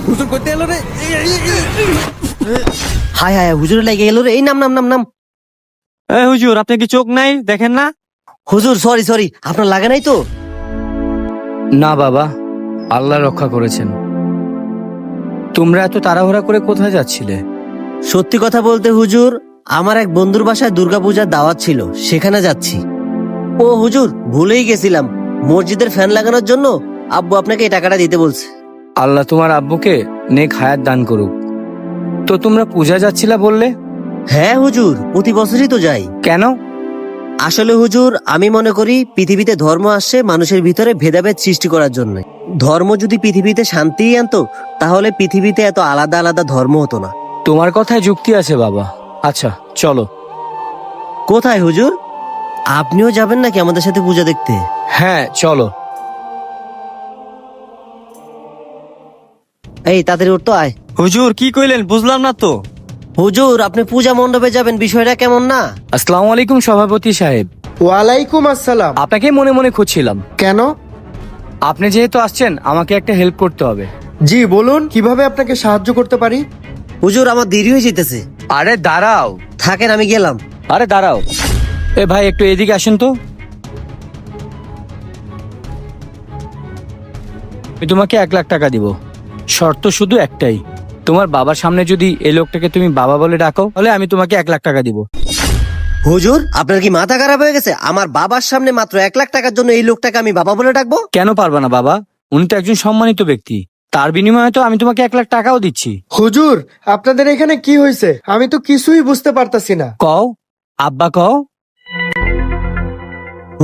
হুজুর কইতে এলো রে। হায় হায়, হুজুরে লেগে গেল রে। এই নাম নাম নাম নাম। এই হুজুর, আপনি কি চোখ নাই, দেখেন না? হুজুর সরি সরি, আপনার লাগে নাই তো? না বাবা, আল্লাহ রক্ষা করেছেন। তোমরা এত তাড়াহুড়া করে কোথায় যাচ্ছিলে? সত্যি কথা বলতে হুজুর, আমার এক বন্ধুর বাসায় দুর্গাপূজার দাওয়াত ছিল, সেখানে যাচ্ছি। ও হুজুর, ভুলেই গেছিলাম, মসজিদের ফ্যান লাগানোর জন্য আব্বু আপনাকে এই টাকাটা দিতে বলছে। আল্লাহ তোমার আব্বুকে নেক হায়াত দান করুক। তো তোমরা পূজা যাচ্ছিলা বললে? হ্যাঁ হুজুর, প্রতি বছরই তো যাই। কেন? আসলে হুজুর, আমি মনে করি পৃথিবীতে ধর্ম আসছে মানুষের ভিতরে ভেদাভেদ সৃষ্টি করার জন্য। ধর্ম যদি পৃথিবীতে শান্তিই আনতো, তাহলে পৃথিবীতে এত আলাদা আলাদা ধর্ম হতো না। তোমার কথায় যুক্তি আছে বাবা। আচ্ছা চলো। কোথায় হুজুর? আপনিও যাবেন নাকি আমাদের সাথে পূজা দেখতে? হ্যাঁ চলো। এই তাড়াতাড়ি উঠতো, আয়। হুজুর কি কইলেন, বুঝলাম না তো। হুজুর, আপনি পূজা মণ্ডপে যাবেন, বিষয়টা কেমন না? আসসালামু আলাইকুম সভাপতি সাহেব। ওয়ালাইকুম আসসালাম। আপনাকে মনে মনে খুঁজছিলাম। কেন? আপনি যেহেতু আসছেন, আমাকে একটা হেল্প করতে হবে। জি বলুন, কিভাবে আপনাকে সাহায্য করতে পারি? হুজুর, আমার দেরি হয়ে যেতেছে। আরে দাঁড়াও। থাকেন, আমি গেলাম। আরে দাঁড়াও। এ ভাই, একটু এদিকে আসেন তো। আমি তোমাকে 1 লাখ টাকা দিব। শর্ত শুধু একটাই, তোমার বাবার সামনে যদি এই লোকটাকে তুমি বাবা বলে ডাকো, তাহলে আমি তোমাকে 1 লাখ টাকা দিব। হুজুর, আপনার কি মাথা খারাপ হয়ে গেছে? আমার বাবার সামনে মাত্র 1 লাখ টাকার জন্য এই লোকটাকে আমি বাবা বলে ডাকবো? কেন পারবা না বাবা? উনি তো একজন সম্মানিত ব্যক্তি, তার বিনিময়ে তো আমি তোমাকে 1 লাখ টাকাও দিচ্ছি। হুজুর, আপনাদের এখানে কি হয়েছে? আমি তো কিছুই বুঝতে পারতাছি না। কও আব্বা, কও।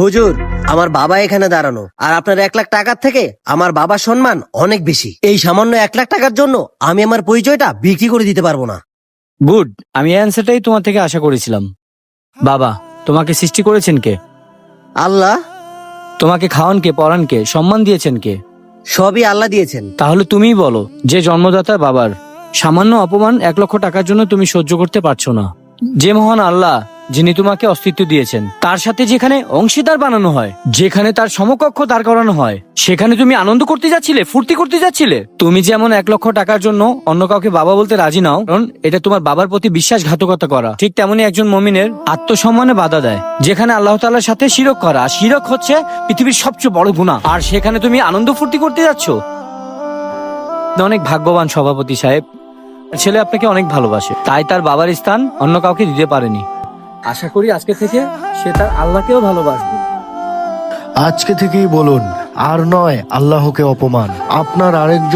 হুজুর, আমার বাবা এখানে দাঁড়ানো, আর আপনার 1 লাখ টাকার থেকে আমার বাবার সম্মান অনেক বেশি। এই সামান্য 1 লাখ টাকার জন্য আমি আমার পরিচয়টা বিক্রি করে দিতে পারবো না। গুড, আমি এই অ্যান্সারটাই তোমার থেকে আশা করেছিলাম। বাবা, তোমাকে সৃষ্টি করেছেন কে? আল্লাহ। তোমাকে খাওয়ান কে, পড়ান কে, সম্মান দিয়েছেন কে? সবই আল্লাহ দিয়েছেন। তাহলে তুমিই বলো, যে জন্মদাতা বাবার সামান্য অপমান 1 লক্ষ টাকার জন্য তুমি সহ্য করতে পারছো না। যে মহান আল্লাহ, যিনি তোমাকে অস্তিত্ব দিয়েছেন, তার সাথে যেখানে অংশীদার বানানো হয়, যেখানে তার সমকক্ষ দাঁড় করানো হয়, সেখানে তুমি আনন্দ করতে যাচ্ছিলে, ফুর্তি করতে যাচ্ছিলে। তুমি যেমন 1 লক্ষ টাকার জন্য অন্য কাউকে বাবা বলতে রাজি নাও, কারণ এটা তোমার বাবার প্রতি বিশ্বাসঘাতকতা করা, ঠিক তেমনি একজন মুমিনের আত্মসম্মানে বাধা দেয়, যেখানে আল্লাহ তাআলার সাথে শিরক করা। শিরক হচ্ছে পৃথিবীর সবচেয়ে বড় গুনাহ, আর সেখানে তুমি আনন্দ ফুর্তি করতে যাচ্ছ। অনেক ভাগ্যবান সভাপতি সাহেব, ছেলে আপনাকে অনেক ভালোবাসে, তাই তার বাবার স্থান অন্য কাউকে দিতে পারেনি। আশা করি আজকে থেকে সে তার আল্লাহকেও ভালোবাসবে। আজকে থেকেই বলুন, আর নয় আল্লাহকে অপমান। আপনার আরেকজন